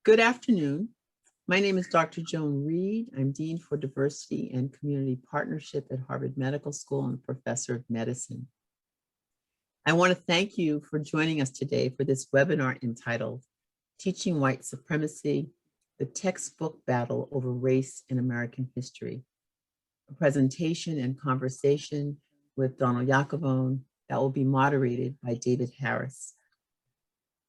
Good afternoon. My name is Dr. Joan Reed. I'm Dean for Diversity and Community Partnership at Harvard Medical School and Professor of Medicine. I want to thank you for joining us today for this webinar entitled Teaching White Supremacy, the Textbook Battle Over Race in American History, a presentation and conversation with Donald Yacovone that will be moderated by David Harris.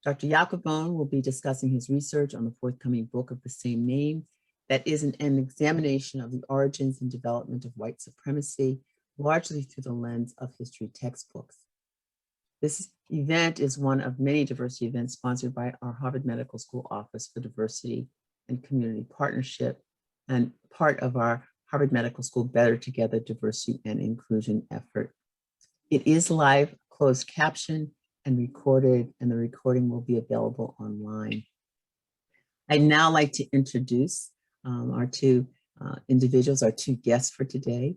Dr. Yacovone will be discussing his research on the forthcoming book of the same name that is an examination of the origins and development of white supremacy, largely through the lens of history textbooks. This event is one of many diversity events sponsored by our Harvard Medical School Office for Diversity and Community Partnership and part of our Harvard Medical School Better Together Diversity and Inclusion effort. It is live, closed caption, and recorded, and the recording will be available online. I'd now like to introduce our two individuals, our two guests for today.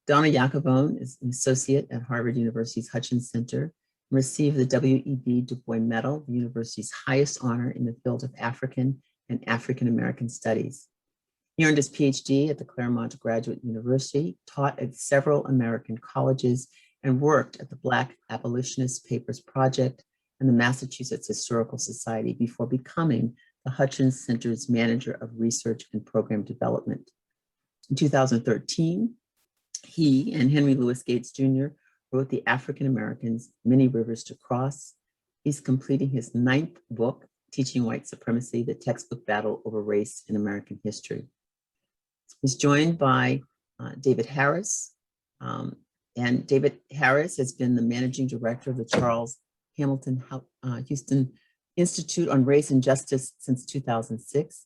Donna Yacovone is an associate at Harvard University's Hutchins Center and received the W.E.B. Du Bois Medal, the university's highest honor in the field of African and African American studies. He earned his PhD at the Claremont Graduate University, taught at several American colleges, and worked at the Black Abolitionist Papers Project and the Massachusetts Historical Society before becoming the Hutchins Center's Manager of Research and Program Development. In 2013, he and Henry Louis Gates Jr. wrote The African Americans, Many Rivers to Cross. He's completing his 9th book, Teaching White Supremacy, the Textbook Battle Over Race in American History. He's joined by David Harris, and David Harris has been the managing director of the Charles Hamilton Houston Institute on Race and Justice since 2006.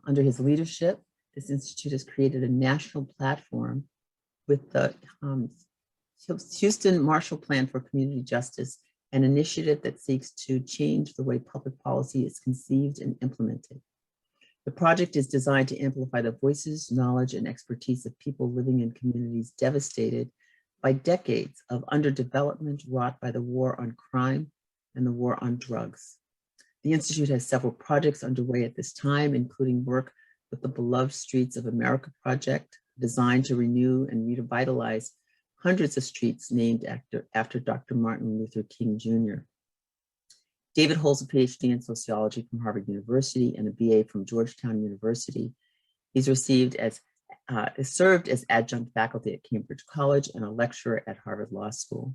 Under his leadership, this institute has created a national platform with the Houston Marshall Plan for Community Justice, an initiative that seeks to change the way public policy is conceived and implemented. The project is designed to amplify the voices, knowledge, and expertise of people living in communities devastated by decades of underdevelopment wrought by the war on crime and the war on drugs. The Institute has several projects underway at this time, including work with the Beloved Streets of America project, designed to renew and revitalize hundreds of streets named after Dr. Martin Luther King Jr. David holds a PhD in sociology from Harvard University and a BA from Georgetown University. He's served as adjunct faculty at Cambridge College and a lecturer at Harvard Law School.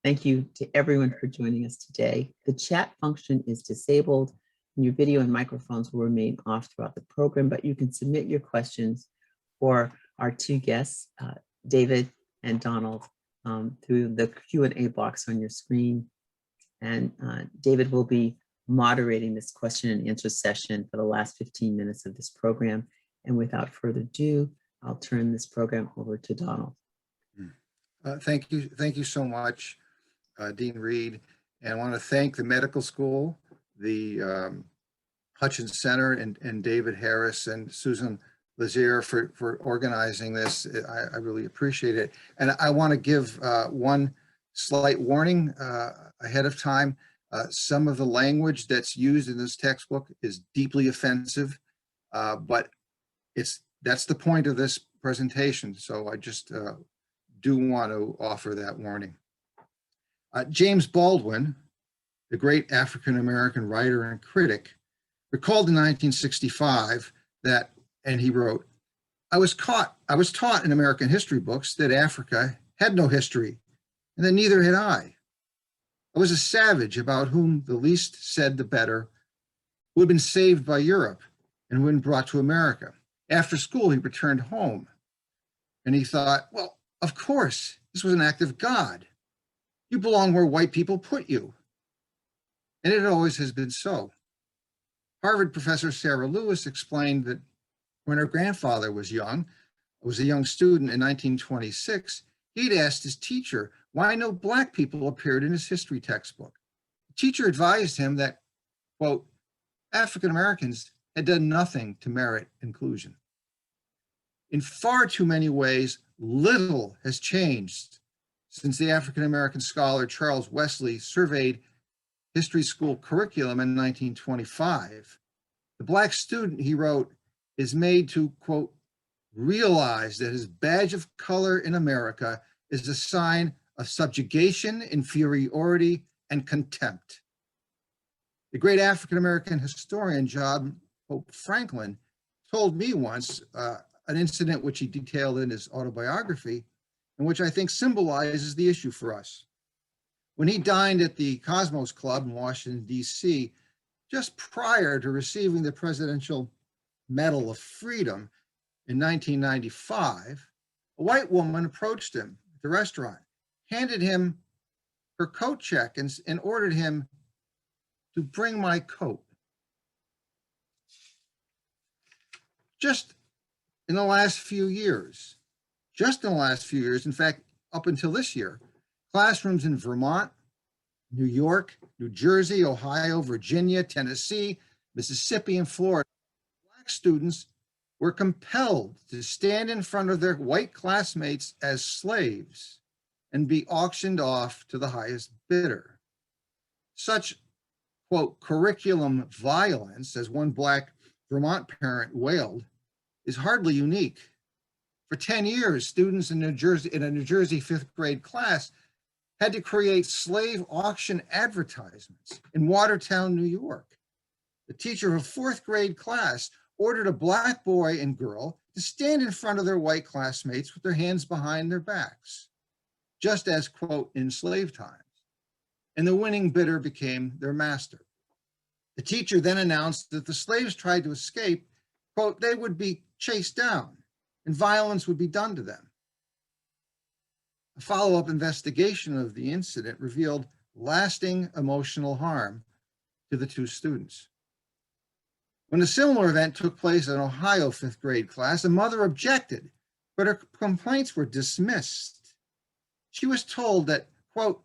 Thank you to everyone for joining us today. The chat function is disabled and your video and microphones will remain off throughout the program, but you can submit your questions for our two guests, David and Donald, through the Q&A box on your screen. And David will be moderating this question and answer session for the last 15 minutes of this program. And without further ado, I'll turn this program over to Donald. Thank you so much, Dean Reed. And I want to thank the medical school, the Hutchins Center, and David Harris and Susan Lazier for organizing this. I really appreciate it. And I want to give one slight warning ahead of time. Some of the language that's used in this textbook is deeply offensive, but that's the point of this presentation. So I just do want to offer that warning. James Baldwin, the great African-American writer and critic, recalled in 1965 that, and he wrote, I was taught in American history books that Africa had no history, and that neither had I. I was a savage about whom the least said the better, who had been saved by Europe and who had been brought to America. After school, he returned home and he thought, well, of course, this was an act of God. You belong where white people put you. And it always has been so. Harvard professor Sarah Lewis explained that when her grandfather was a young student in 1926, he'd asked his teacher why no Black people appeared in his history textbook. The teacher advised him that, quote, African Americans had done nothing to merit inclusion. In far too many ways, little has changed since the African American scholar Charles Wesley surveyed history school curriculum in 1925 The Black student, he wrote, is made to, quote, realize that his badge of color in America is a sign of subjugation, inferiority, and contempt. The great African-American historian John Hope Franklin told me once an incident which he detailed in his autobiography, and which I think symbolizes the issue for us. When he dined at the Cosmos Club in Washington, D.C., just prior to receiving the Presidential Medal of Freedom in 1995, a white woman approached him at the restaurant, handed him her coat check, and ordered him to bring my coat. Just in the last few years, in fact, up until this year, classrooms in Vermont, New York, New Jersey, Ohio, Virginia, Tennessee, Mississippi, and Florida, Black students were compelled to stand in front of their white classmates as slaves and be auctioned off to the highest bidder. Such, quote, curriculum violence, as one Black Vermont parent wailed, is hardly unique. For 10 years, students in a New Jersey fifth grade class had to create slave auction advertisements in Watertown, New York. The teacher of a fourth grade class ordered a Black boy and girl to stand in front of their white classmates with their hands behind their backs, just as, quote, in slave times. And the winning bidder became their master. The teacher then announced that the slaves tried to escape, quote, they would be chased down and violence would be done to them. A follow-up investigation of the incident revealed lasting emotional harm to the two students. When a similar event took place in an Ohio fifth grade class, a mother objected, but her complaints were dismissed. She was told that, quote,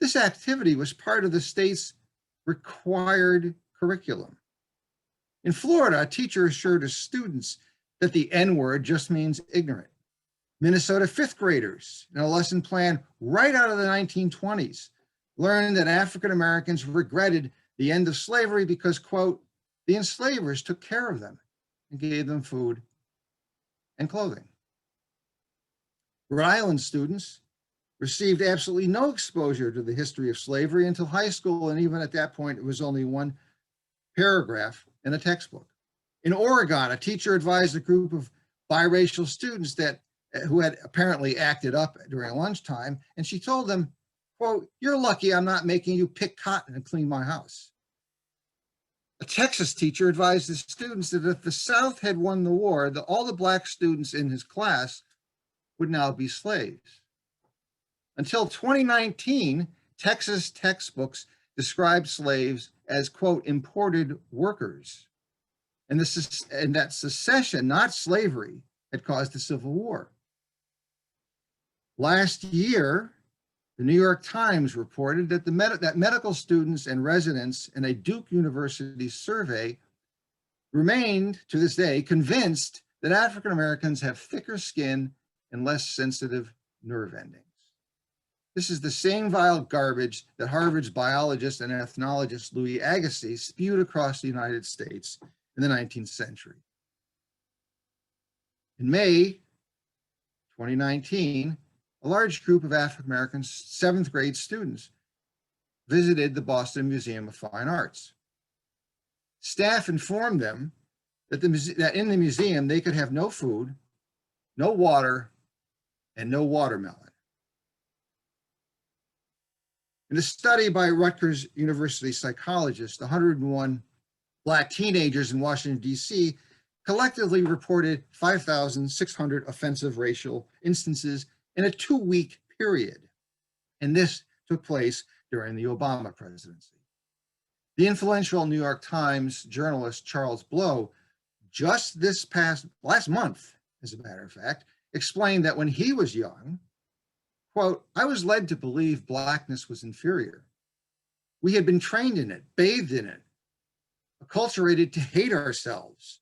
this activity was part of the state's required curriculum. In Florida, a teacher assured her students that the N-word just means ignorant. Minnesota fifth graders, in a lesson plan right out of the 1920s, learned that African Americans regretted the end of slavery because, quote, the enslavers took care of them and gave them food and clothing. Rhode Island students received absolutely no exposure to the history of slavery until high school, and even at that point, it was only one paragraph in a textbook. In Oregon, a teacher advised a group of biracial students who had apparently acted up during lunchtime, and she told them, quote, you're lucky I'm not making you pick cotton and clean my house. A Texas teacher advised the students that if the South had won the war, all the Black students in his class would now be slaves. Until 2019, Texas textbooks described slaves as, quote, imported workers, and that secession, not slavery, had caused the Civil War. Last year, the New York Times reported that that medical students and residents in a Duke University survey remained, to this day, convinced that African Americans have thicker skin and less sensitive nerve endings. This is the same vile garbage that Harvard's biologist and ethnologist Louis Agassiz spewed across the United States in the 19th century. In May 2019, a large group of African American seventh grade students visited the Boston Museum of Fine Arts. Staff informed them that in the museum they could have no food, no water, and no watermelon. In a study by Rutgers University psychologists, 101 Black teenagers in Washington, D.C. collectively reported 5,600 offensive racial instances in a 2-week period. And this took place during the Obama presidency. The influential New York Times journalist Charles Blow, just last month, as a matter of fact, explained that when he was young, quote, I was led to believe Blackness was inferior. We had been trained in it, bathed in it, acculturated to hate ourselves.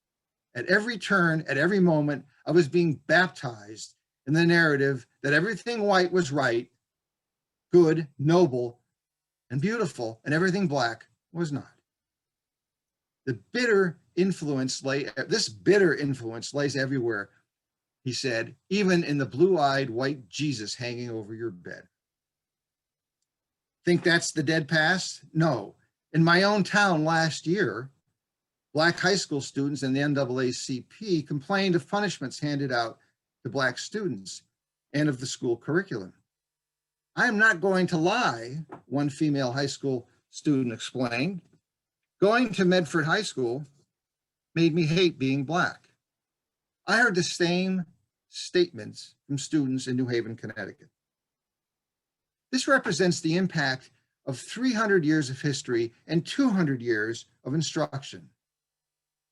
At every turn, at every moment, I was being baptized in the narrative that everything white was right, good, noble, and beautiful, and everything Black was not. This bitter influence lays everywhere, he said, even in the blue-eyed white Jesus hanging over your bed. Think that's the dead past? No. In my own town last year, Black high school students and the NAACP complained of punishments handed out to Black students and of the school curriculum. I am not going to lie, one female high school student explained. Going to Medford High School made me hate being Black. I heard the same statements from students in New Haven, Connecticut. This represents the impact of 300 years of history and 200 years of instruction.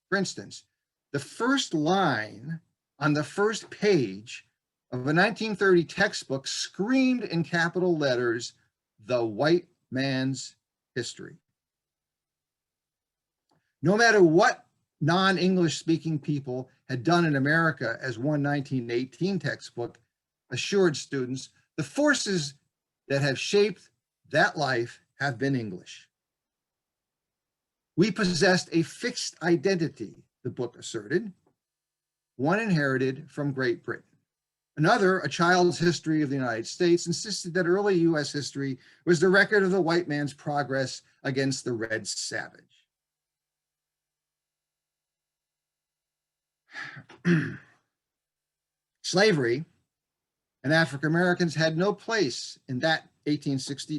For instance, the first line on the first page of a 1930 textbook screamed in capital letters, "The white man's history." No matter what non-English speaking people had done in America, as one 1918 textbook assured students, the forces that have shaped that life have been English. We possessed a fixed identity, the book asserted, one inherited from Great Britain. Another, A Child's History of the United States, insisted that early US history was the record of the white man's progress against the red savage. Slavery and African Americans had no place in that 56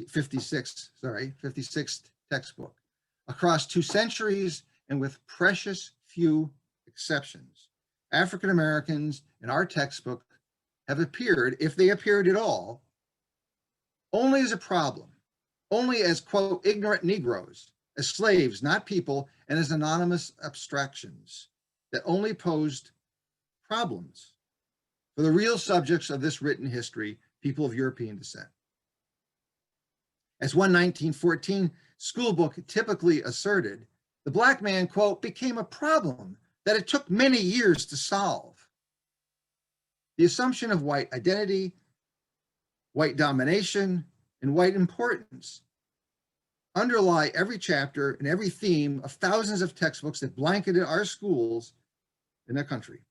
textbook. Across 2 centuries and with precious few exceptions, African Americans in our textbook have appeared, if they appeared at all, only as a problem, only as, quote, ignorant Negroes, as slaves, not people, and as anonymous abstractions that only posed problems for the real subjects of this written history, people of European descent. As one 1914 school book typically asserted, the Black man, quote, became a problem that it took many years to solve. The assumption of white identity, white domination, and white importance underlie every chapter and every theme of thousands of textbooks that blanketed our schools in the country.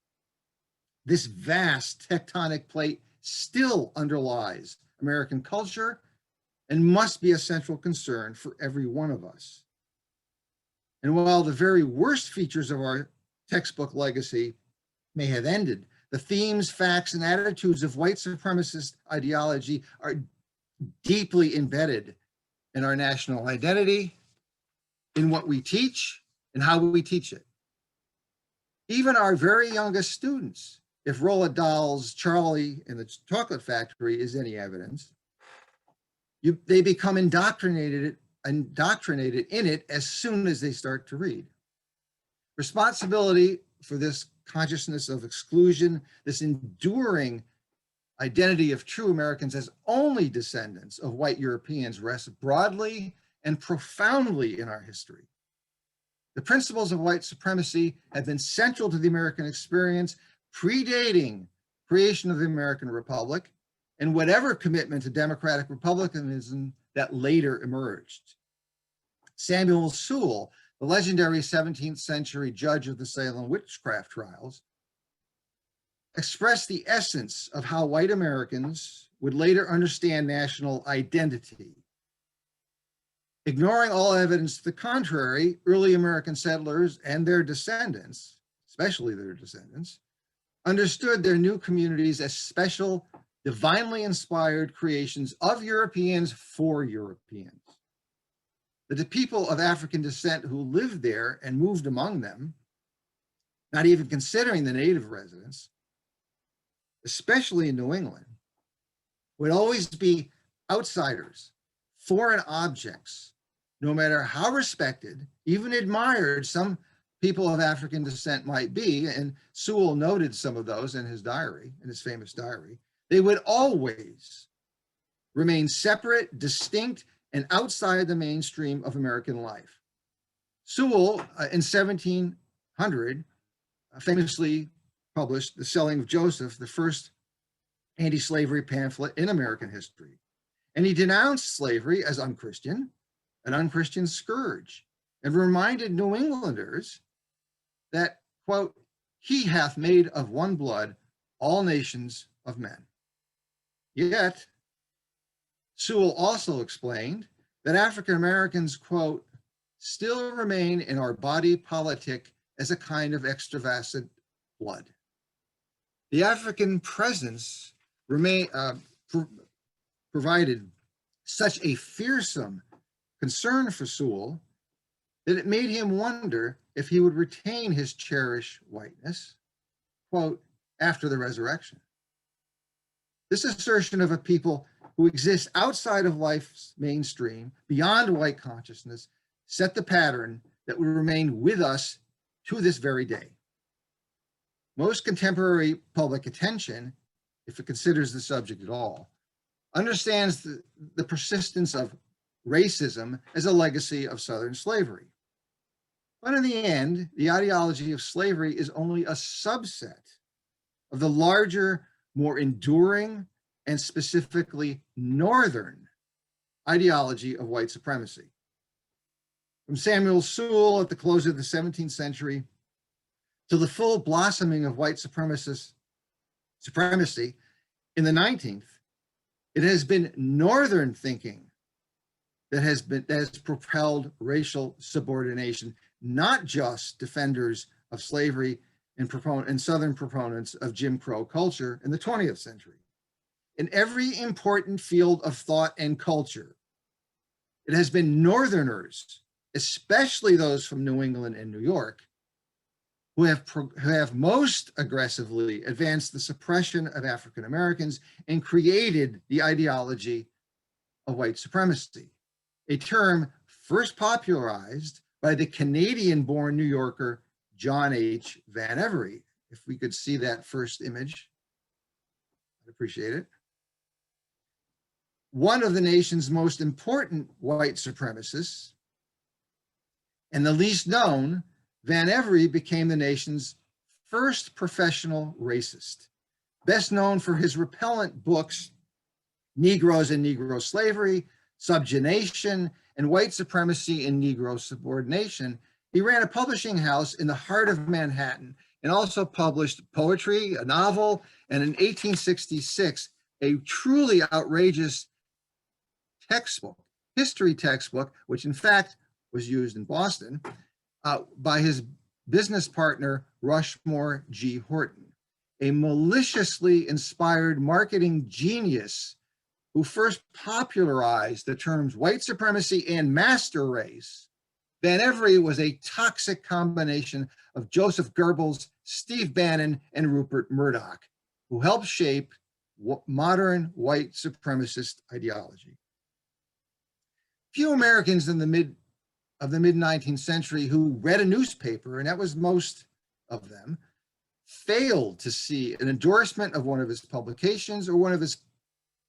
This vast tectonic plate still underlies American culture and must be a central concern for every one of us. And while the very worst features of our textbook legacy may have ended, the themes, facts, and attitudes of white supremacist ideology are deeply embedded in our national identity, in what we teach, and how we teach it. Even our very youngest students, if Roald Dahl's Charlie and the Chocolate Factory is any evidence, they become indoctrinated in it as soon as they start to read. Responsibility for this consciousness of exclusion, this enduring identity of true Americans as only descendants of white Europeans, rests broadly and profoundly in our history. The principles of white supremacy have been central to the American experience, predating creation of the American Republic and whatever commitment to democratic republicanism that later emerged. Samuel Sewall, the legendary 17th century judge of the Salem witchcraft trials, expressed the essence of how white Americans would later understand national identity. Ignoring all evidence to the contrary, early American settlers and their descendants, especially their descendants, understood their new communities as special, divinely inspired creations of Europeans for Europeans. The people of African descent who lived there and moved among them, not even considering the native residents, especially in New England, would always be outsiders, foreign objects, no matter how respected, even admired some people of African descent might be, and Sewall noted some of those in his diary, in his famous diary. They would always remain separate, distinct, and outside the mainstream of American life. Sewall, in 1700, famously published The Selling of Joseph, the first anti-slavery pamphlet in American history. And he denounced slavery as unchristian, an unchristian scourge, and reminded New Englanders that, quote, he hath made of one blood all nations of men. Yet, Sewell also explained that African Americans, quote, still remain in our body politic as a kind of extravasant blood. The African presence provided such a fearsome concern for Sewell that it made him wonder if he would retain his cherished whiteness, quote, after the resurrection. This assertion of a people who exist outside of life's mainstream, beyond white consciousness, set the pattern that would remain with us to this very day. Most contemporary public attention, if it considers the subject at all, understands the persistence of racism as a legacy of Southern slavery. But in the end, the ideology of slavery is only a subset of the larger, more enduring, and specifically Northern ideology of white supremacy. From Samuel Sewall at the close of the 17th century to the full blossoming of white supremacy in the 19th, it has been Northern thinking that has propelled racial subordination, not just defenders of slavery and Southern proponents of Jim Crow culture in the 20th century. In every important field of thought and culture, it has been Northerners, especially those from New England and New York, who have most aggressively advanced the suppression of African Americans and created the ideology of white supremacy, a term first popularized by the Canadian-born New Yorker John H. Van Every. If we could see that first image, I'd appreciate it. One of the nation's most important white supremacists, and the least known, Van Every became the nation's first professional racist, best known for his repellent books, Negroes and Negro Slavery, Subjugation, and White Supremacy and Negro Subordination. He ran a publishing house in the heart of Manhattan and also published poetry, a novel, and in 1866, a truly outrageous textbook, history textbook, which in fact was used in Boston by his business partner, Rushmore G. Horton, a maliciously inspired marketing genius who first popularized the terms white supremacy and master race. Van Every was a toxic combination of Joseph Goebbels, Steve Bannon, and Rupert Murdoch, who helped shape modern white supremacist ideology. Few Americans in the mid-19th century who read a newspaper, and that was most of them, failed to see an endorsement of one of his publications or one of his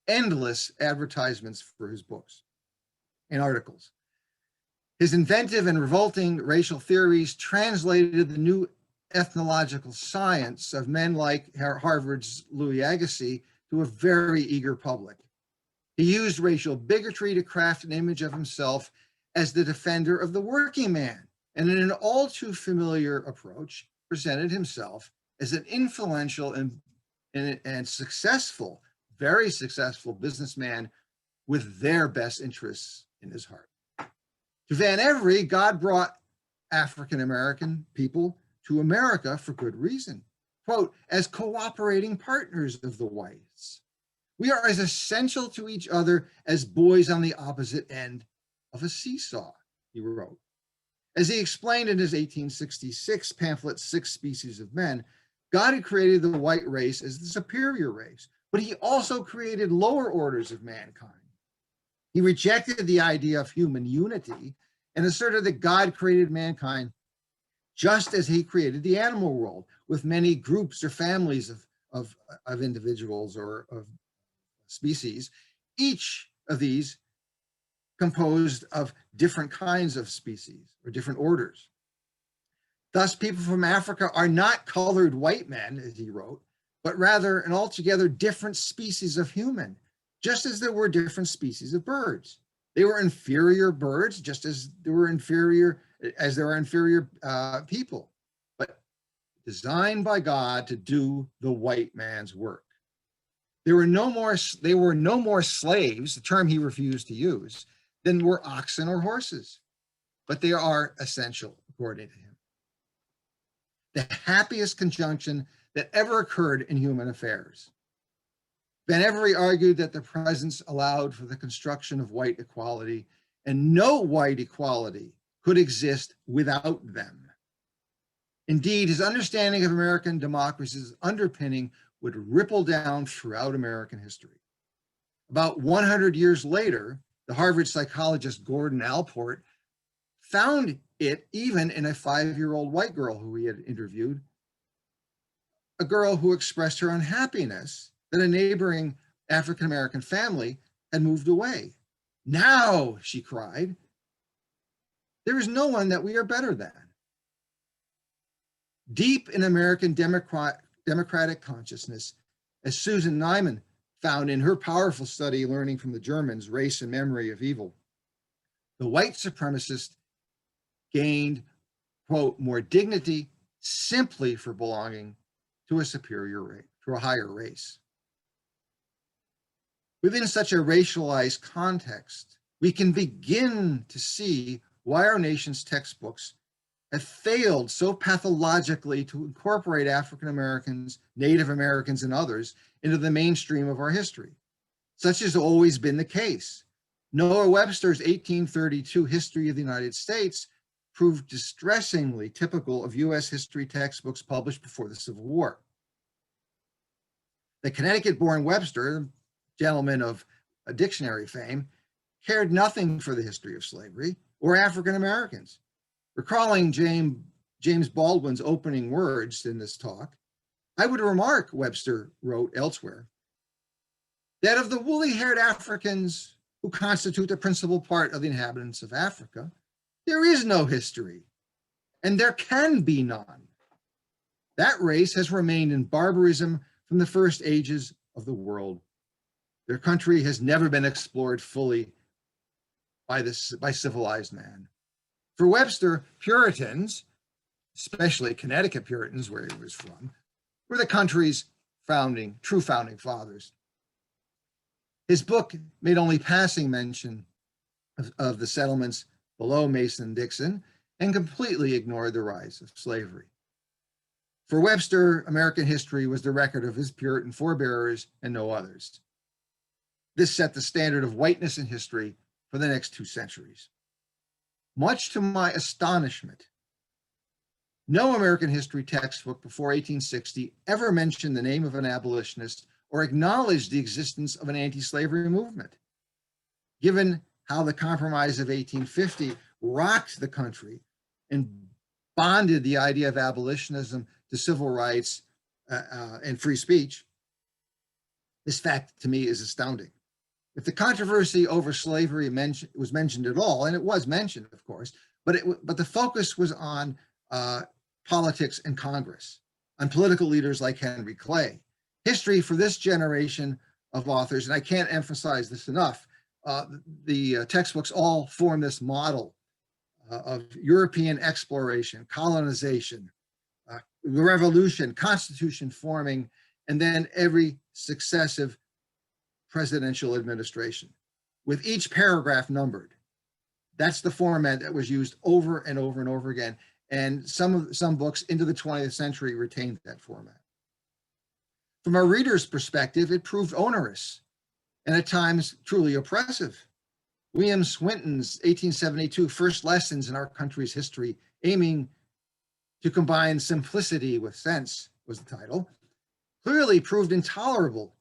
endless advertisements for his books and articles. His inventive and revolting racial theories translated the new ethnological science of men like Harvard's Louis Agassiz to a very eager public. He used racial bigotry to craft an image of himself as the defender of the working man, and in an all too familiar approach, presented himself as an influential and successful, very successful businessman with their best interests in his heart. To Van Every, God brought African American people to America for good reason, quote, as cooperating partners of the whites. We are as essential to each other as boys on the opposite end of a seesaw, he wrote. As he explained in his 1866 pamphlet, Six Species of Men, God had created the white race as the superior race, but he also created lower orders of mankind. He rejected the idea of human unity and asserted that God created mankind just as he created the animal world, with many groups or families of individuals or of species, each of these composed of different kinds of species or different orders. Thus, people from Africa are not colored white men, as he wrote, but rather an altogether different species of human, just as there were different species of birds. They were inferior birds, just as there are inferior people, but designed by God to do the white man's work. They were no more slaves, the term he refused to use, than were oxen or horses, but they are essential, according to him. The happiest conjunction that ever occurred in human affairs. Van Every argued that the presence allowed for the construction of white equality, and no white equality could exist without them. Indeed, his understanding of American democracy's underpinning would ripple down throughout American history. About 100 years later, the Harvard psychologist Gordon Allport found it even in a 5-year-old white girl who he had interviewed, a girl who expressed her unhappiness that a neighboring African-American family had moved away. Now, she cried, there is no one that we are better than. Deep in American democratic consciousness, as Susan Nyman found in her powerful study, Learning from the Germans, Race and Memory of Evil, the white supremacist gained, quote, more dignity simply for belonging to a superior race, to a higher race. Within such a racialized context, we can begin to see why our nation's textbooks have failed so pathologically to incorporate African Americans, Native Americans, and others into the mainstream of our history. Such has always been the case. Noah Webster's 1832 History of the United States proved distressingly typical of US history textbooks published before the Civil War. The Connecticut-born Webster, gentleman of a dictionary fame, cared nothing for the history of slavery or African Americans. Recalling James Baldwin's opening words in this talk, I would remark, Webster wrote elsewhere, that of the woolly-haired Africans who constitute the principal part of the inhabitants of Africa, there is no history, and there can be none. That race has remained in barbarism from the first ages of the world. Their country has never been explored fully by civilized man. For Webster, Puritans, especially Connecticut Puritans, where he was from, were the country's true founding fathers. His book made only passing mention of the settlements below Mason-Dixon and completely ignored the rise of slavery. For Webster, American history was the record of his Puritan forebears and no others. This set the standard of whiteness in history for the next 2 centuries. Much to my astonishment, no American history textbook before 1860 ever mentioned the name of an abolitionist or acknowledged the existence of an anti-slavery movement. Given how the Compromise of 1850 rocked the country and bonded the idea of abolitionism to civil rights and free speech, this fact to me is astounding. If the controversy over slavery was mentioned at all, and it was mentioned, of course, but the focus was on politics and Congress, on political leaders like Henry Clay. History for this generation of authors, and I can't emphasize this enough, the textbooks all form this model of European exploration, colonization, the revolution, constitution forming, and then every successive presidential administration, with each paragraph numbered. That's the format that was used over and over and over again. And some books into the 20th century retained that format. From a reader's perspective, it proved onerous and at times truly oppressive. William Swinton's 1872 First Lessons in Our Country's History, aiming to combine simplicity with sense, was the title, clearly proved intolerable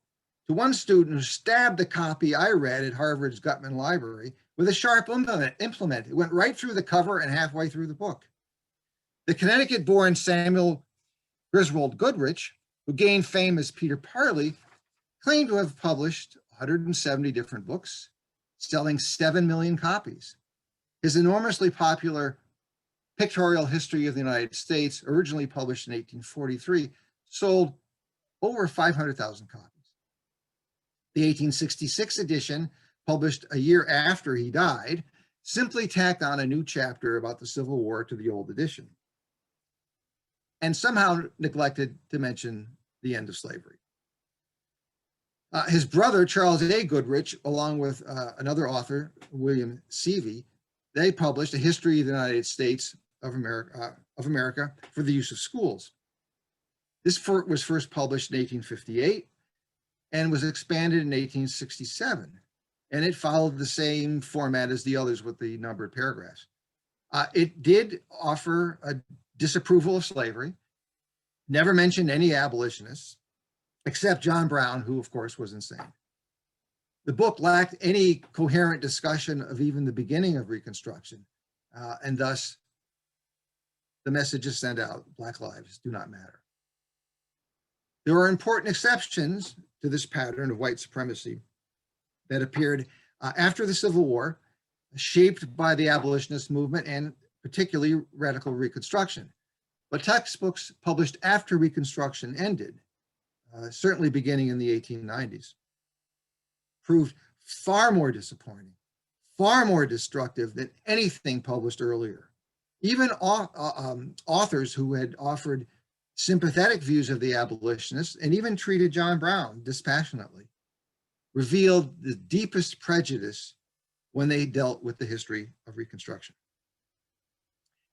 to one student who stabbed the copy I read at Harvard's Gutman Library with a sharp implement. It went right through the cover and halfway through the book. The Connecticut-born Samuel Griswold Goodrich, who gained fame as Peter Parley, claimed to have published 170 different books, selling 7 million copies. His enormously popular Pictorial History of the United States, originally published in 1843, sold over 500,000 copies. The 1866 edition published a year after he died, simply tacked on a new chapter about the Civil War to the old edition, and somehow neglected to mention the end of slavery. His brother, Charles A. Goodrich, along with another author, William Seavey, they published a history of the United States of America for the use of schools. This was first published in 1858 and was expanded in 1867. And it followed the same format as the others with the numbered paragraphs. It did offer a disapproval of slavery, never mentioned any abolitionists, except John Brown, who of course was insane. The book lacked any coherent discussion of even the beginning of Reconstruction, and thus the messages sent out, Black lives do not matter. There are important exceptions to this pattern of white supremacy that appeared after the Civil War, shaped by the abolitionist movement and particularly radical Reconstruction. But textbooks published after Reconstruction ended, certainly beginning in the 1890s, proved far more disappointing, far more destructive than anything published earlier. Even authors who had offered sympathetic views of the abolitionists and even treated John Brown dispassionately revealed the deepest prejudice when they dealt with the history of Reconstruction.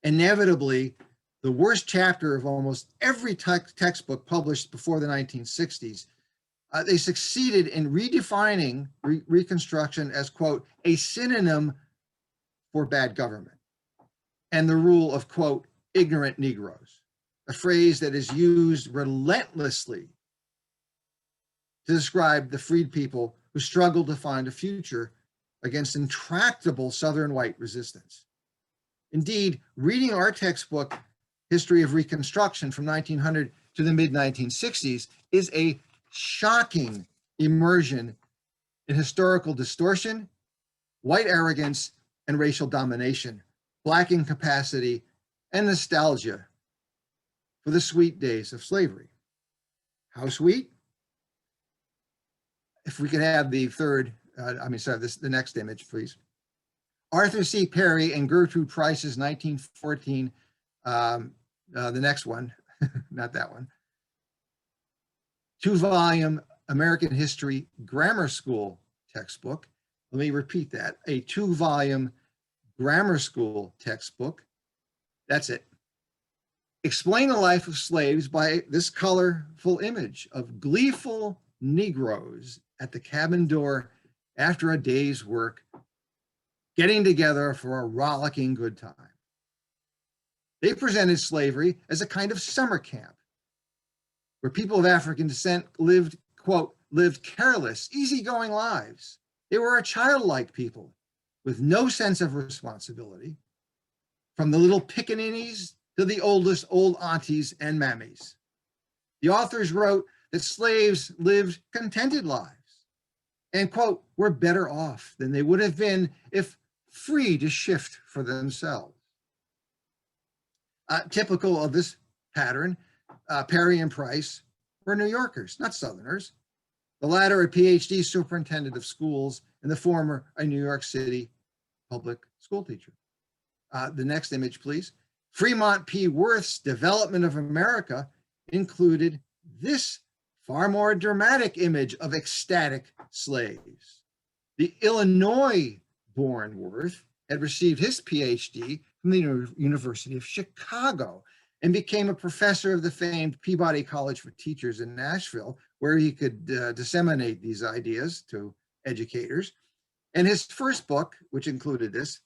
Inevitably, the worst chapter of almost every textbook published before the 1960s, they succeeded in redefining Reconstruction as, quote, a synonym for bad government and the rule of, quote, ignorant Negroes, a phrase that is used relentlessly to describe the freed people who struggled to find a future against intractable Southern white resistance. Indeed, reading our textbook, History of Reconstruction from 1900 to the mid-1960s, is a shocking immersion in historical distortion, white arrogance, and racial domination, Black incapacity, and nostalgia for the sweet days of slavery. How sweet? If we could have the the next image, please. Arthur C. Perry and Gertrude Price's 1914, the next one, not that one, 2-volume American History Grammar School textbook. Let me repeat that, a 2-volume grammar school textbook. That's it. Explain the life of slaves by this colorful image of gleeful Negroes at the cabin door after a day's work, getting together for a rollicking good time. They presented slavery as a kind of summer camp where people of African descent lived, quote, lived careless, easygoing lives. They were a childlike people with no sense of responsibility, from the little pickaninnies to the oldest old aunties and mammies. The authors wrote that slaves lived contented lives and, quote, were better off than they would have been if free to shift for themselves. Typical of this pattern, Perry and Price were New Yorkers, not Southerners. The latter a PhD superintendent of schools and the former a New York City public school teacher. The next image, please. Fremont P. Worth's Development of America included this far more dramatic image of ecstatic slaves. The Illinois-born Worth had received his PhD from the University of Chicago and became a professor of the famed Peabody College for Teachers in Nashville, where he could disseminate these ideas to educators. And his first book, which included this,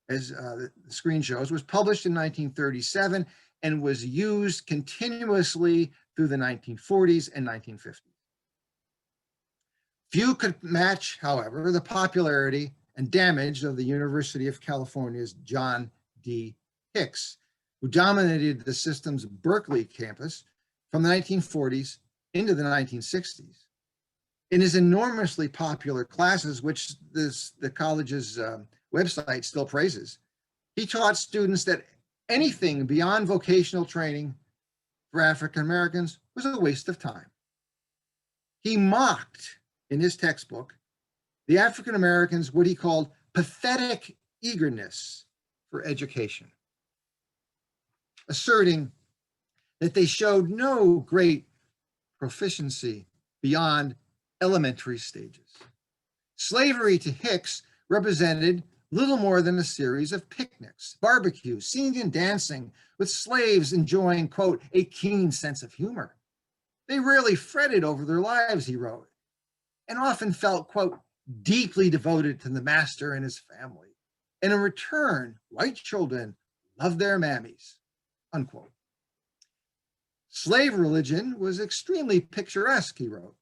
as the screen shows, was published in 1937 and was used continuously through the 1940s and 1950s. Few could match, however, the popularity and damage of the University of California's John D. Hicks, who dominated the system's Berkeley campus from the 1940s into the 1960s. In his enormously popular classes, which the college's website still praises, he taught students that anything beyond vocational training for African Americans was a waste of time. He mocked in his textbook the African Americans what he called pathetic eagerness for education, asserting that they showed no great proficiency beyond elementary stages. Slavery to Hicks represented little more than a series of picnics, barbecues, singing and dancing, with slaves enjoying, quote, a keen sense of humor. They rarely fretted over their lives, he wrote, and often felt, quote, deeply devoted to the master and his family. And in return, white children loved their mammies, unquote. Slave religion was extremely picturesque, he wrote.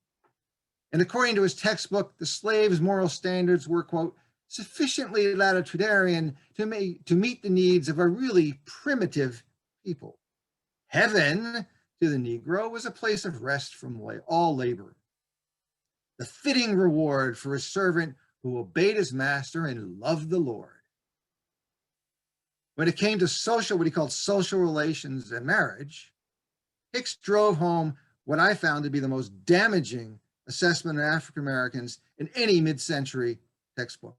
And according to his textbook, the slaves' moral standards were, quote, sufficiently latitudinarian to meet the needs of a really primitive people. Heaven to the Negro was a place of rest from all labor, the fitting reward for a servant who obeyed his master and loved the Lord. When it came to what he called social relations and marriage, Hicks drove home what I found to be the most damaging assessment of African Americans in any mid-century textbook.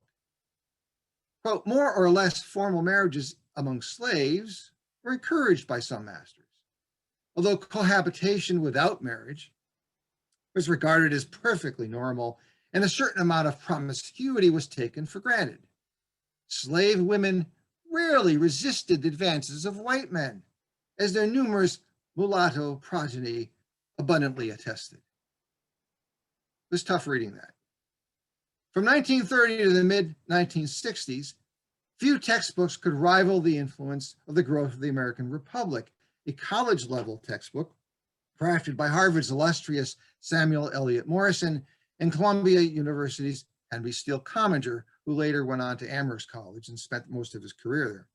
Quote, more or less formal marriages among slaves were encouraged by some masters, although cohabitation without marriage was regarded as perfectly normal, and a certain amount of promiscuity was taken for granted. Slave women rarely resisted the advances of white men, as their numerous mulatto progeny abundantly attested. It was tough reading that. From 1930 to the mid-1960s, few textbooks could rival the influence of the growth of the American Republic, a college-level textbook crafted by Harvard's illustrious Samuel Eliot Morison and Columbia University's Henry Steele Commager, who later went on to Amherst College and spent most of his career there.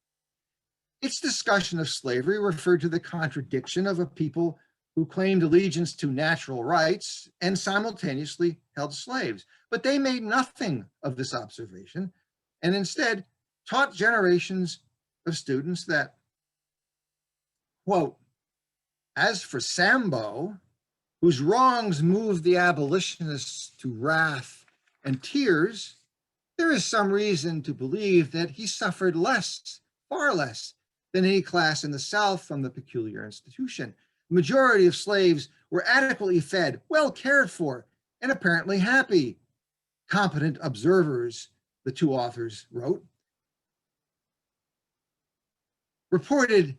Its discussion of slavery referred to the contradiction of a people who claimed allegiance to natural rights and simultaneously held slaves. But they made nothing of this observation and instead taught generations of students that, quote, as for Sambo, whose wrongs moved the abolitionists to wrath and tears, there is some reason to believe that he suffered less, far less, than any class in the South from the peculiar institution. The majority of slaves were adequately fed, well cared for, and apparently happy. Competent observers, the two authors wrote, reported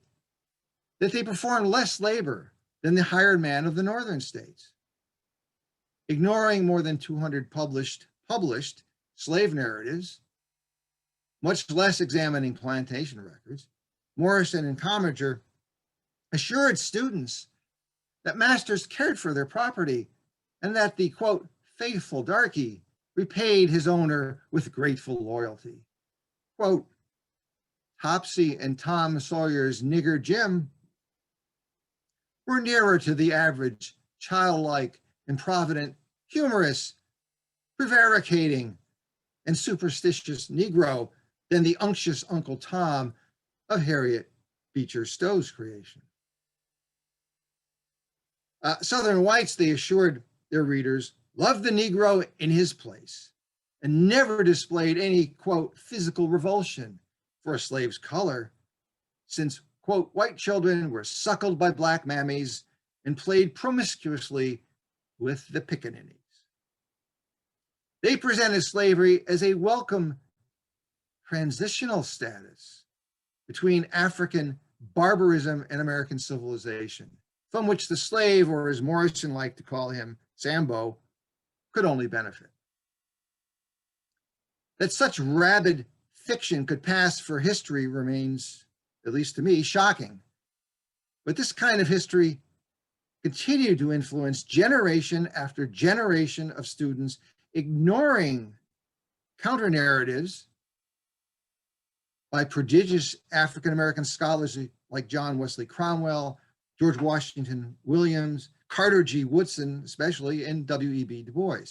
that they performed less labor than the hired man of the northern states. Ignoring more than 200 published slave narratives, much less examining plantation records, Morison and Commager assured students that masters cared for their property and that the, quote, faithful darky repaid his owner with grateful loyalty. Quote, Topsy and Tom Sawyer's nigger Jim were nearer to the average childlike, improvident, humorous, prevaricating, and superstitious Negro than the unctuous Uncle Tom of Harriet Beecher Stowe's creation. Southern whites, they assured their readers, loved the Negro in his place and never displayed any, quote, physical revulsion for a slave's color, since, quote, white children were suckled by black mammies and played promiscuously with the pickaninnies. They presented slavery as a welcome transitional status between African barbarism and American civilization, from which the slave, or as Morison liked to call him, Sambo, could only benefit. That such rabid fiction could pass for history remains, at least to me, shocking. But this kind of history continued to influence generation after generation of students, ignoring counter-narratives by prodigious African-American scholars like John Wesley Cromwell, George Washington Williams, Carter G. Woodson, especially, and W.E.B. Du Bois.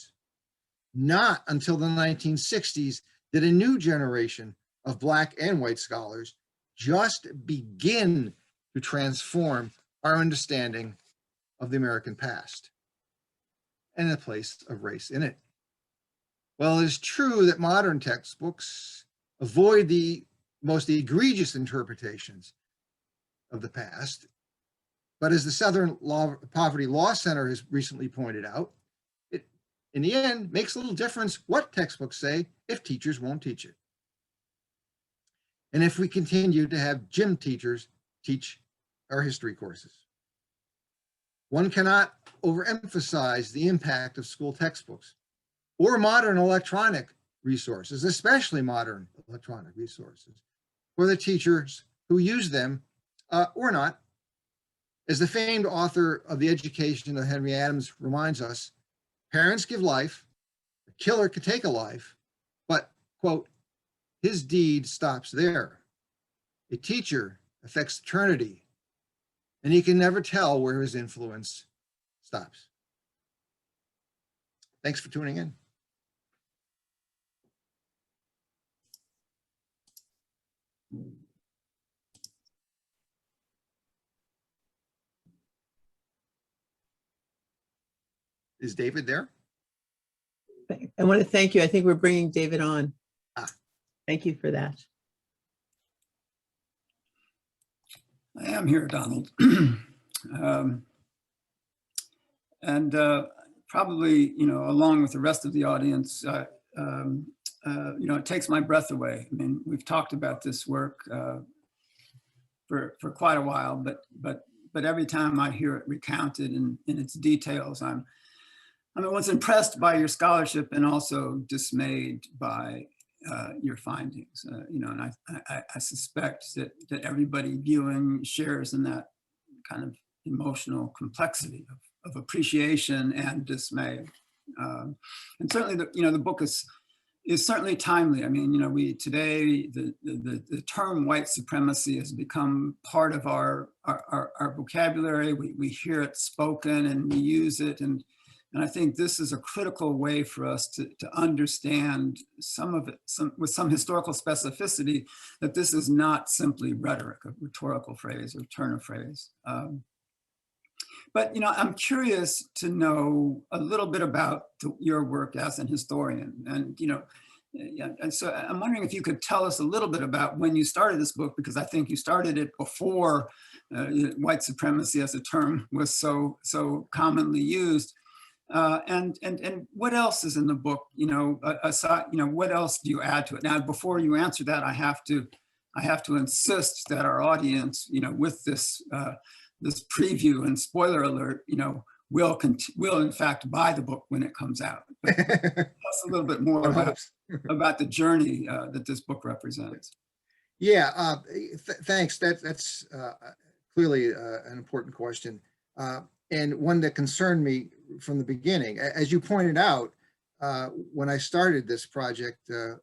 Not until the 1960s did a new generation of Black and white scholars just begin to transform our understanding of the American past and the place of race in it. Well, it is true that modern textbooks avoid the most egregious interpretations of the past. But as the Southern Poverty Law Center has recently pointed out, it, in the end, makes a little difference what textbooks say if teachers won't teach it. And if we continue to have gym teachers teach our history courses. One cannot overemphasize the impact of school textbooks or modern electronic resources, especially modern electronic resources, for the teachers who use them or not. As the famed author of The Education of Henry Adams reminds us, parents give life, a killer could take a life, but, quote, his deed stops there. A teacher affects eternity, and he can never tell where his influence stops. Thanks for tuning in. Is David there? I want to thank you. I think we're bringing David on. Thank you for that. I am here, Donald. Probably, along with the rest of the audience, it takes my breath away. I mean, we've talked about this work for quite a while, but every time I hear it recounted in its details, I was impressed by your scholarship and also dismayed by your findings. And I suspect that everybody viewing shares in that kind of emotional complexity of appreciation and dismay. And certainly, the book is certainly timely. I mean, today the term white supremacy has become part of our vocabulary. We hear it spoken and we use it, and I think this is a critical way for us to understand some of it, with some historical specificity, that this is not simply rhetoric, a rhetorical phrase or turn of phrase. But I'm curious to know a little bit about your work as an historian, and so I'm wondering if you could tell us a little bit about when you started this book, because I think you started it before white supremacy as a term was so commonly used. And what else is in the book? Aside, what else do you add to it? Now, before you answer that, I have to insist that our audience, with this this preview and spoiler alert, will in fact buy the book when it comes out. But tell us a little bit more about the journey that this book represents. Yeah, thanks. That's clearly an important question, and one that concerned me from the beginning. As you pointed out, when I started this project, the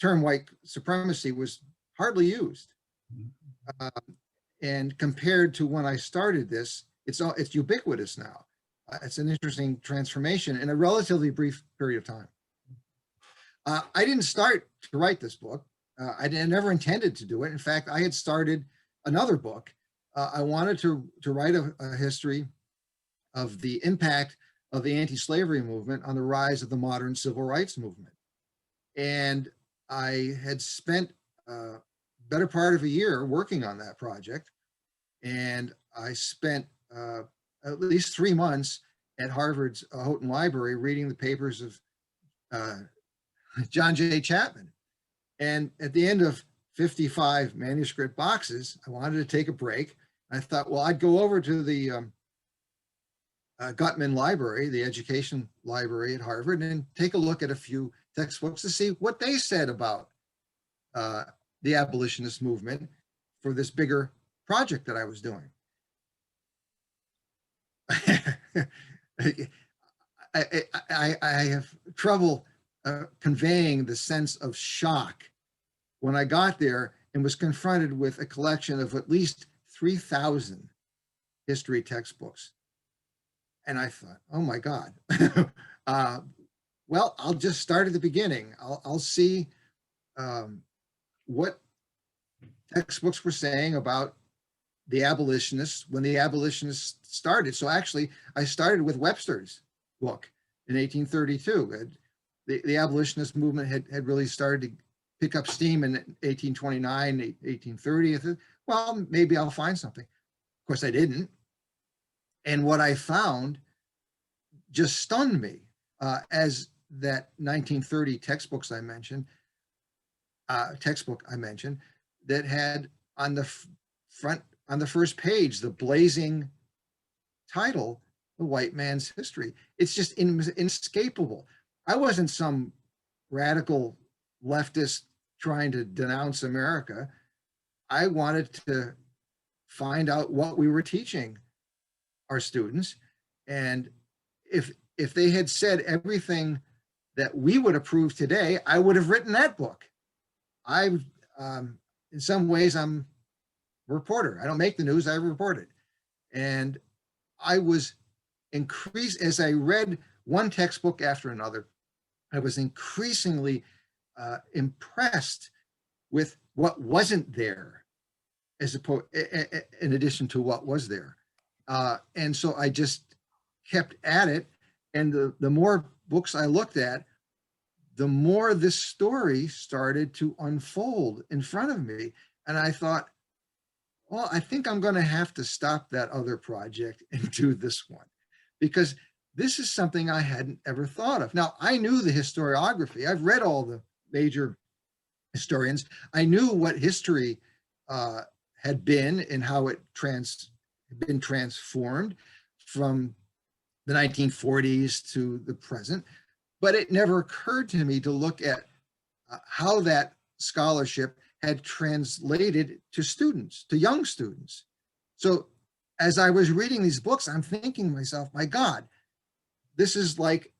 term white supremacy was hardly used. And compared to when I started this, it's ubiquitous now. It's an interesting transformation in a relatively brief period of time. I didn't start to write this book. I never intended to do it. In fact, I had started another book. I wanted to write a history of the impact of the anti-slavery movement on the rise of the modern civil rights movement. And I had spent better part of a year working on that project. And I spent at least 3 months at Harvard's Houghton Library reading the papers of John J. Chapman. And at the end of 55 manuscript boxes, I wanted to take a break. I thought, well, I'd go over to the Gutman Library, the education library at Harvard, and take a look at a few textbooks to see what they said about the abolitionist movement for this bigger project that I was doing. I have trouble conveying the sense of shock when I got there and was confronted with a collection of at least 3,000 history textbooks. And I thought, oh my God. Well, I'll just start at the beginning. I'll see what textbooks were saying about the abolitionists when the abolitionists started. So actually, I started with Webster's book in 1832. the abolitionist movement had really started to pick up steam in 1829, 1830. I thought, well, maybe I'll find something. Of course, I didn't. And what I found just stunned me, as that 1930 textbook I mentioned, that had on the front, on the first page, the blazing title, The White Man's History. It's just inescapable. I wasn't some radical leftist trying to denounce America. I wanted to find out what we were teaching our students. And if they had said everything that we would approve today, I would have written that book. In some ways, I'm a reporter. I don't make the news, I report it. And I was increased, as I read one textbook after another, I was increasingly impressed with what wasn't there, as opposed, in addition to what was there. And so I just kept at it. And the more books I looked at, the more this story started to unfold in front of me. And I thought, well, I think I'm going to have to stop that other project and do this one, because this is something I hadn't ever thought of. Now, I knew the historiography. I've read all the major historians. I knew what history had been and how it been transformed from the 1940s to the present. But it never occurred to me to look at how that scholarship had translated to students, to young students. So as I was reading these books, I'm thinking to myself, my God, this is like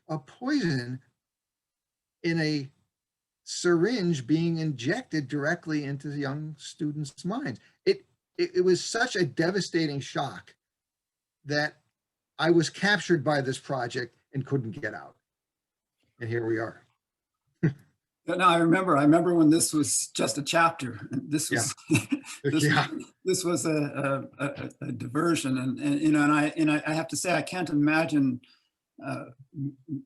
a poison in a syringe being injected directly into the young students' minds. It was such a devastating shock that I was captured by this project and couldn't get out. And here we are. No, I remember when this was just a chapter. This was this was a diversion, and you know, and I have to say, I can't imagine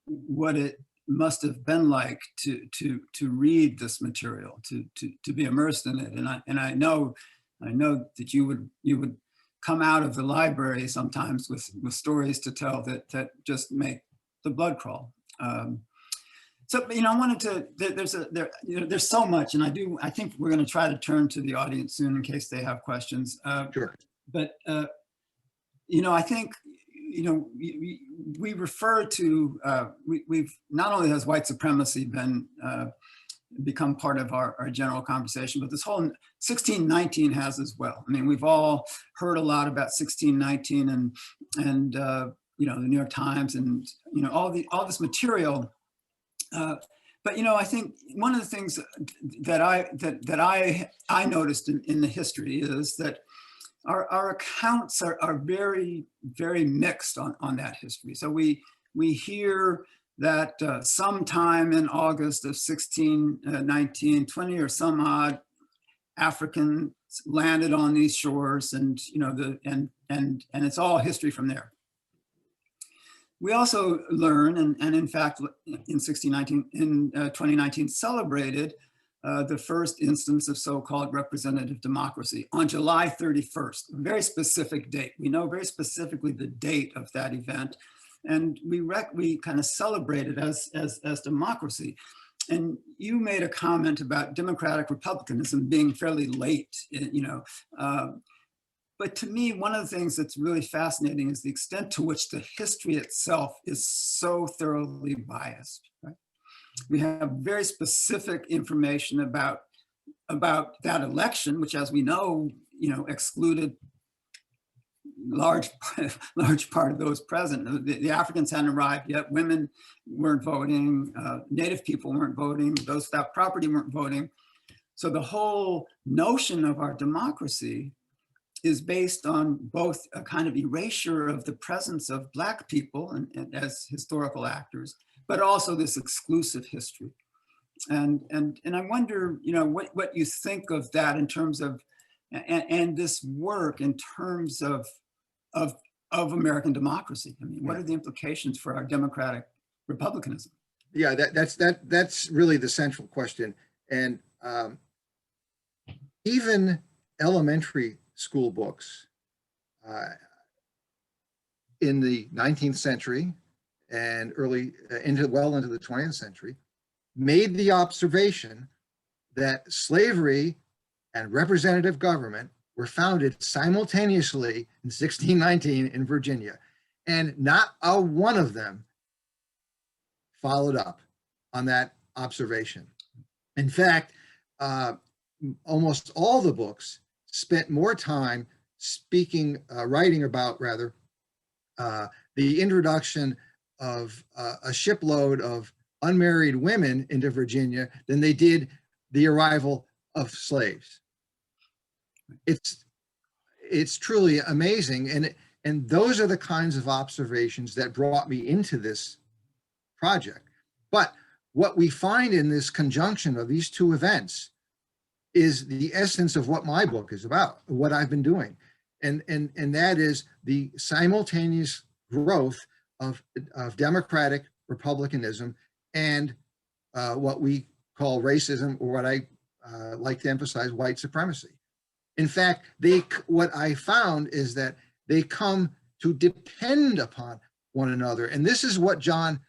what it must have been like to read this material, to be immersed in it. And I know that you would come out of the library sometimes with stories to tell that just make the blood crawl. So, you know, I wanted to, there's so much, and I think we're going to try to turn to the audience soon in case they have questions. Sure. But, you know, I think, you know, we refer to, we've not only has white supremacy become part of our general conversation, but this whole 1619 has as well. I mean, we've all heard a lot about 1619 and you know, the New York Times and, you know, all this material. But, you know, I think one of the things that I noticed in the history is that our accounts are very, very mixed on that history. So we hear that sometime in August of 1619, 20 or some odd Africans landed on these shores, and you know and it's all history from there. We also learn, and in fact, in 2019, celebrated the first instance of so-called representative democracy on July 31st, a very specific date. We know very specifically the date of that event, and we kind of celebrate it as democracy. And you made a comment about democratic republicanism being fairly late, you know. But to me, one of the things that's really fascinating is the extent to which the history itself is so thoroughly biased. Right? We have very specific information about that election, which, as we know, you know, excluded large part of those present. The Africans hadn't arrived yet. Women weren't voting. Native people weren't voting. Those without property weren't voting. So the whole notion of our democracy is based on both a kind of erasure of the presence of Black people and as historical actors, but also this exclusive history. And I wonder, you know, what you think of that in terms of, and this work in terms of of American democracy? I mean, what are the implications for our democratic republicanism? Yeah, that's really the central question. And even elementary school books in the 19th century and well into the 20th century made the observation that slavery and representative government were founded simultaneously in 1619 in Virginia. And not a one of them followed up on that observation. In fact, almost all the books spent more time writing about the introduction of a shipload of unmarried women into Virginia than they did the arrival of slaves. It's truly amazing. And those are the kinds of observations that brought me into this project. But what we find in this conjunction of these two events is the essence of what my book is about, what I've been doing. And that is the simultaneous growth of democratic republicanism and what we call racism, or what I like to emphasize, white supremacy. In fact, what I found is that they come to depend upon one another. And this is what John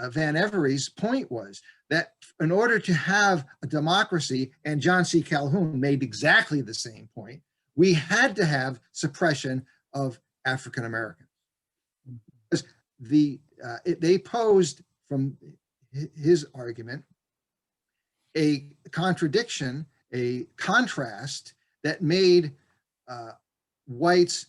Van Every's point was, that in order to have a democracy, and John C. Calhoun made exactly the same point, we had to have suppression of African Americans. Because they posed, from his argument, a contradiction, a contrast that made whites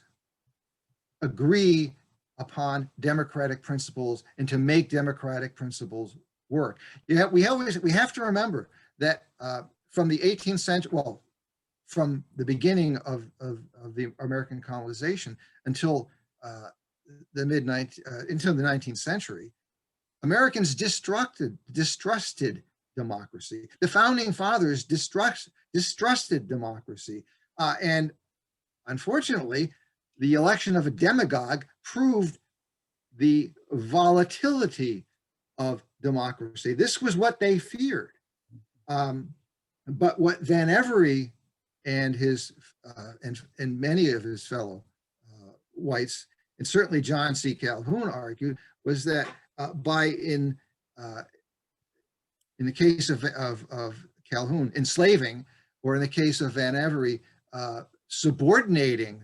agree upon democratic principles and to make democratic principles work. We have to remember that from the 18th century, well, from the beginning of the American colonization until the until the 19th century, Americans distrusted democracy. The founding fathers distrusted democracy, and unfortunately, the election of a demagogue proved the volatility of democracy. This was what they feared. But what Van Every and his and many of his fellow whites, and certainly John C. Calhoun, argued was that in the case of Calhoun, enslaving, or in the case of Van Every, subordinating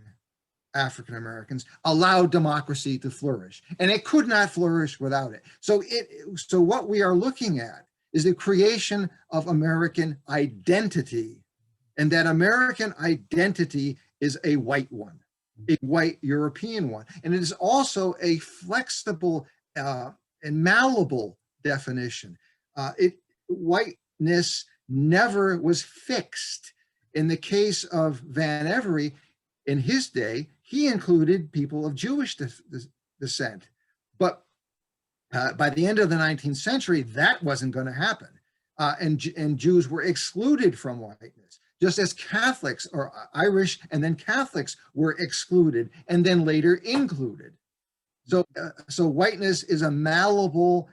African Americans, allowed democracy to flourish, and it could not flourish without it. So what we are looking at is the creation of American identity, and that American identity is a white one, a white European one, and it is also a flexible and malleable definition. Whiteness never was fixed. In the case of Van Every, in his day, he included people of Jewish descent. But by the end of the 19th century, that wasn't going to happen. And Jews were excluded from whiteness, just as Catholics, or Irish and then Catholics, were excluded and then later included. So whiteness is a malleable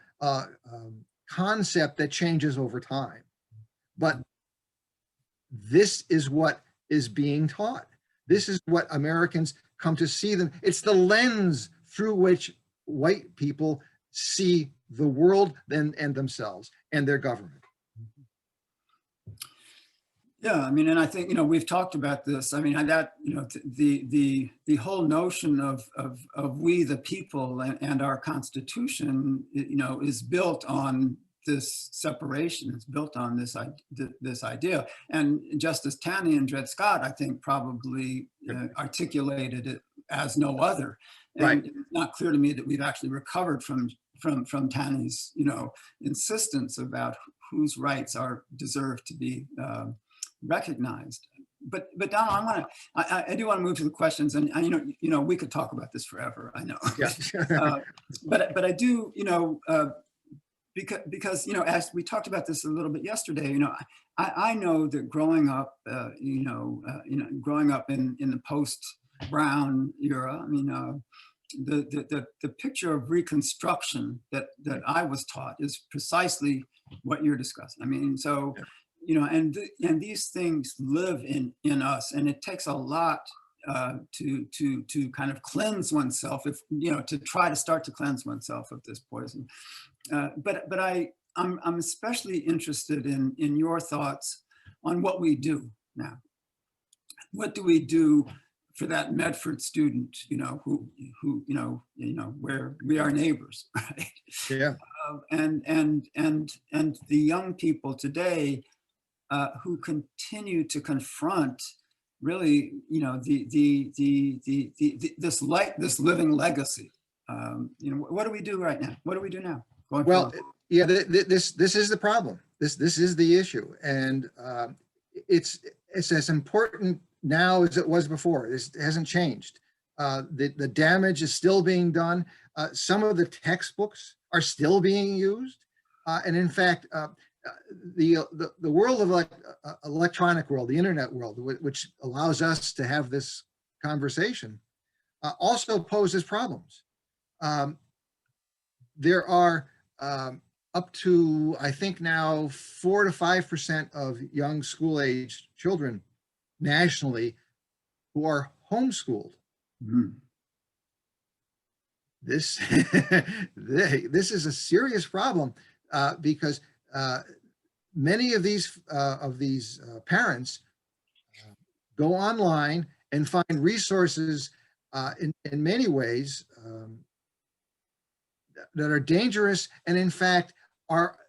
concept that changes over time. But this is what is being taught. This is what Americans come to see them. It's the lens through which white people see the world and themselves and their government. Yeah, I mean, and I think, we've talked about this. I mean, that, the whole notion of we the people and our Constitution, is built on this separation. It's built on this idea. And Justice Taney and Dred Scott, I think, probably articulated it as no other. And right. It's not clear to me that we've actually recovered from Taney's, insistence about whose rights deserve to be recognized. But Don, I do want to move to the questions, and we could talk about this forever. I know. Yeah. But I do, because as we talked about this a little bit yesterday, I know that growing up, growing up in the post Brown era. I mean, the picture of Reconstruction that I was taught is precisely what you're discussing. I mean, so, you know, and these things live in us, and it takes a lot to kind of cleanse oneself, if, you know, to try to start to cleanse oneself of this poison. But I'm especially interested in your thoughts on what we do now. What do we do for that Medford student, you know, who you know, where we are neighbors, right? Yeah. And the young people today who continue to confront, really, you know, this living legacy. You know, what do we do right now? What do we do now? Well, yeah, this is the problem. This is the issue, and it's as important now as it was before. This hasn't changed. The damage is still being done. Some of the textbooks are still being used, and in fact, the world of electronic world, the internet world, which allows us to have this conversation, also poses problems. There are up to, I think now, 4 to 5% of young school-age children nationally who are homeschooled. Mm. This is a serious problem because many of these parents go online and find resources in many ways that are dangerous, and in fact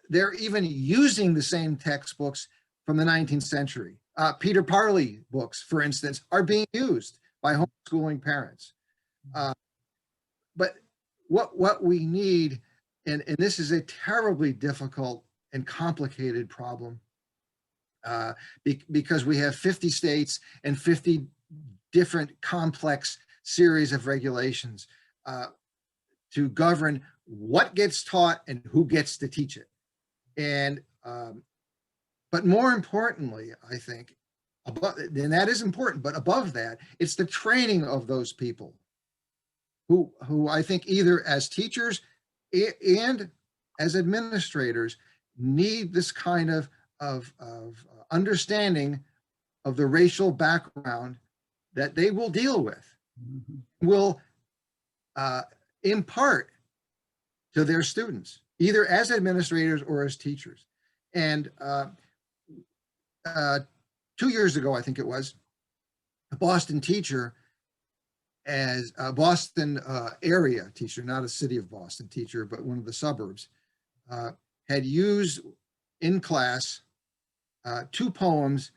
they're even using the same textbooks from the 19th century. Peter Parley books, for instance, are being used by homeschooling parents. But what we need, and this is a terribly difficult and complicated problem, because we have 50 states and 50 different complex series of regulations to govern what gets taught and who gets to teach it. And but more importantly, I think, and that is important, but above that, it's the training of those people who I think either as teachers and as administrators need this kind of understanding of the racial background that they will deal with, will impart to their students, either as administrators or as teachers. And 2 years ago, I think it was, a Boston teacher, as a Boston area teacher, not a city of Boston teacher, but one of the suburbs, had used in class 2 poems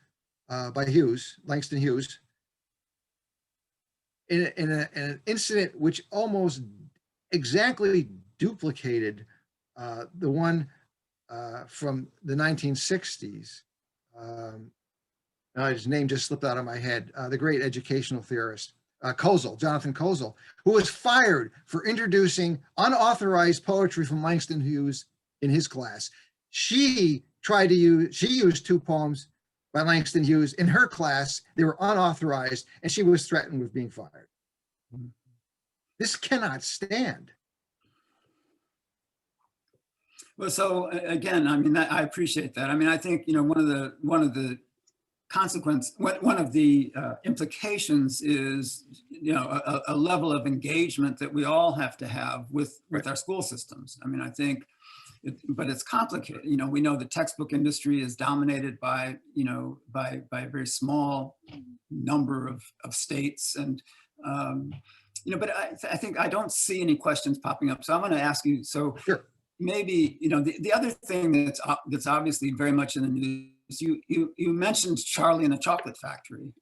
by Hughes, Langston Hughes, in an incident which almost exactly duplicated the one from the 1960s. His name just slipped out of my head. The great educational theorist, Jonathan Kozol, who was fired for introducing unauthorized poetry from Langston Hughes in his class. She used 2 poems by Langston Hughes in her class. They were unauthorized, and she was threatened with being fired. This cannot stand. Well, so again, I mean, I appreciate that. I mean, I think, you know, one of the implications is, you know, a level of engagement that we all have to have with our school systems. I mean, I think, but it's complicated. You know, we know the textbook industry is dominated by, you know, by a very small number of states, and you know, but I think I don't see any questions popping up. So I'm going to ask you. So sure. Maybe, you know, the other thing that's obviously very much in the news. You mentioned Charlie and the Chocolate Factory,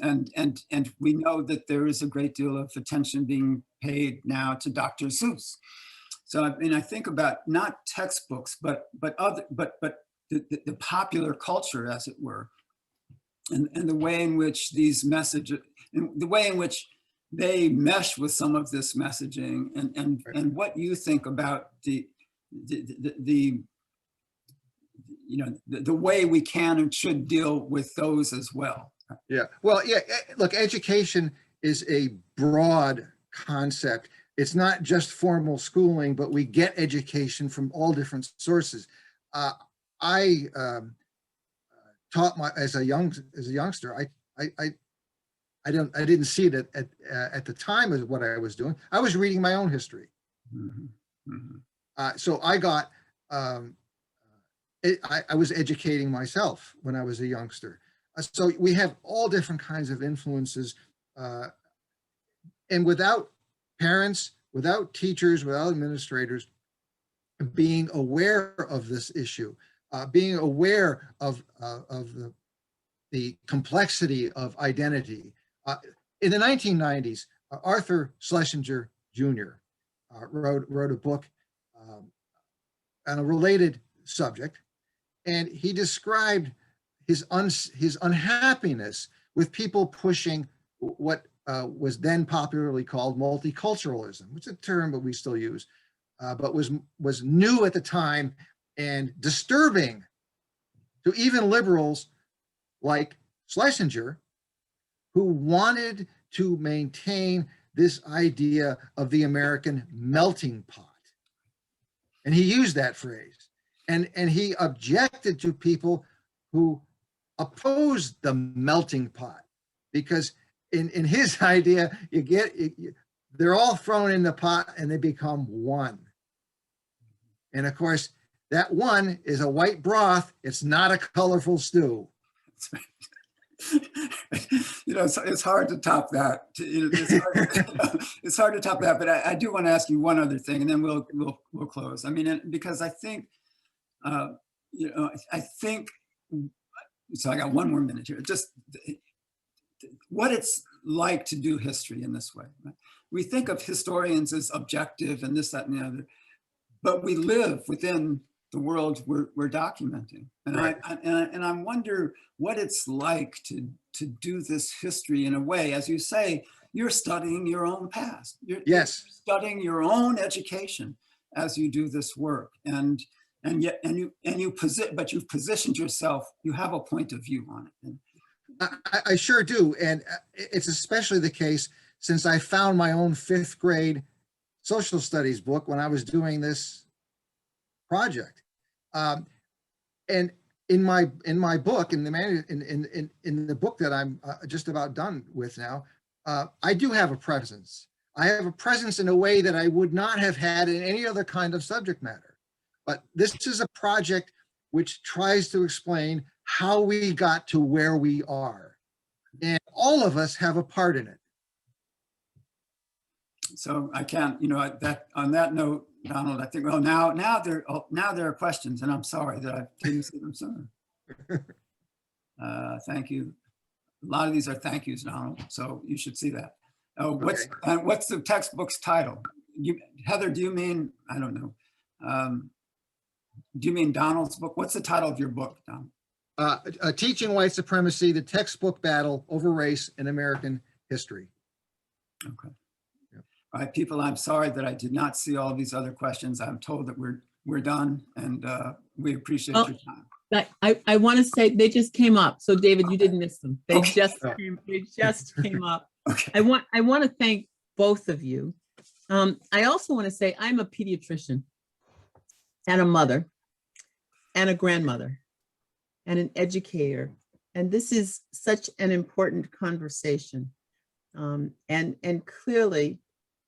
and we know that there is a great deal of attention being paid now to Dr. Seuss. So I mean, I think about not textbooks, but the popular culture, as it were, and the way in which these messages, and the way in which they mesh with some of this messaging, and what you think about the you know, the way we can and should deal with those as well. Yeah. Well, yeah. Look, education is a broad concept. It's not just formal schooling, but we get education from all different sources. I taught as a youngster. I didn't see it at the time as what I was doing. I was reading my own history. Mm-hmm. Mm-hmm. So I got, I was educating myself when I was a youngster. So we have all different kinds of influences. And without parents, without teachers, without administrators being aware of this issue, being aware of the complexity of identity. In the 1990s, Arthur Schlesinger Jr. Wrote a book on a related subject, and he described his unhappiness with people pushing what was then popularly called multiculturalism, which is a term that we still use, but was new at the time and disturbing to even liberals like Schlesinger, who wanted to maintain this idea of the American melting pot. And he used that phrase. And he objected to people who opposed the melting pot, because in his idea, they're all thrown in the pot and they become one. And of course, that one is a white broth. It's not a colorful stew. It's hard to top that. It's hard to top that. But I do want to ask you one other thing, and then we'll close. I mean, because I think, I think. So I got one more minute here. Just what it's like to do history in this way. Right? We think of historians as objective and this, that, and the other, but we live within the world we're documenting. And right. I wonder what it's like to do this history in a way, as you say, you're studying your own past. You're studying your own education as you do this work. And you've positioned yourself, you have a point of view on it. I sure do. And it's especially the case since I found my own 5th grade social studies book when I was doing this project. And in my book, in the book that I'm just about done with now, I do have a presence. I have a presence in a way that I would not have had in any other kind of subject matter. But this is a project which tries to explain how we got to where we are. And all of us have a part in it. So I can't, that on that note, Donald, I think, well, now there are questions, and I'm sorry that I didn't see them sooner. Thank you. A lot of these are thank yous, Donald, so you should see that. What's the textbook's title? Heather, do you mean, I don't know. Do you mean Donald's book? What's the title of your book, Donald? Teaching White Supremacy, the Textbook Battle Over Race in American History. Okay. All right, people, I'm sorry that I did not see all of these other questions. I'm told that we're done, and we appreciate your time. I want to say they just came up. So David, you didn't miss them. They just came up. Okay. I want to thank both of you. I also want to say I'm a pediatrician and a mother and a grandmother and an educator. And this is such an important conversation. And clearly,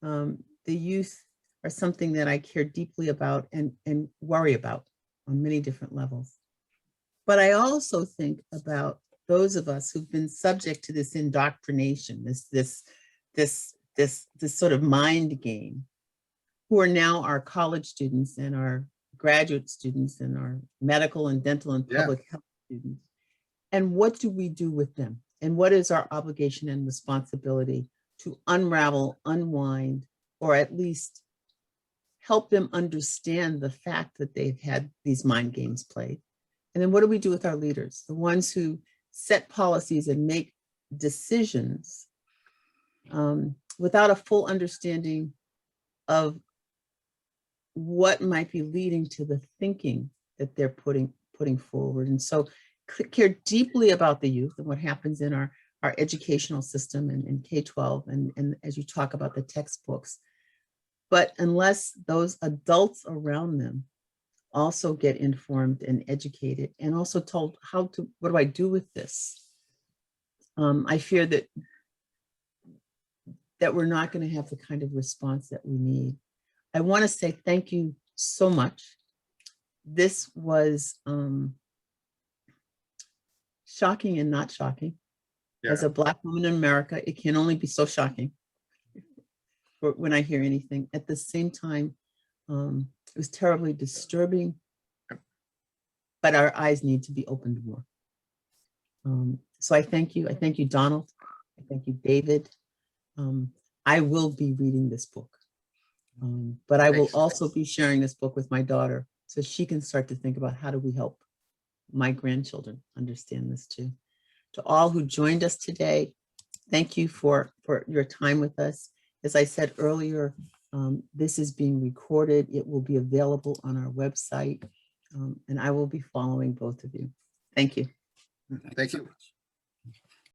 the youth are something that I care deeply about and worry about on many different levels. But I also think about those of us who've been subject to this indoctrination, this sort of mind game, who are now our college students and our graduate students and our medical and dental and public health students. And what do we do with them? And what is our obligation and responsibility to unravel, unwind, or at least help them understand the fact that they've had these mind games played? And then what do we do with our leaders, the ones who set policies and make decisions without a full understanding of what might be leading to the thinking that they're putting forward? And so care deeply about the youth and what happens in our our educational system and K-12, and as you talk about the textbooks. But unless those adults around them also get informed and educated and also told what do I do with this? I fear that we're not going to have the kind of response that we need. I want to say thank you so much. This was shocking and not shocking. As Yeah. a Black woman in America, it can only be so shocking when I hear anything. At the same time, it was terribly disturbing, but our eyes need to be opened more. So I thank you. I thank you, Donald. I thank you, David. I will be reading this book, but I will Thanks. also be sharing this book with my daughter so she can start to think about how do we help my grandchildren understand this too. To all who joined us today, thank you for your time with us. As I said earlier, this is being recorded. It will be available on our website, and I will be following both of you. Thank you. Thank so you. much.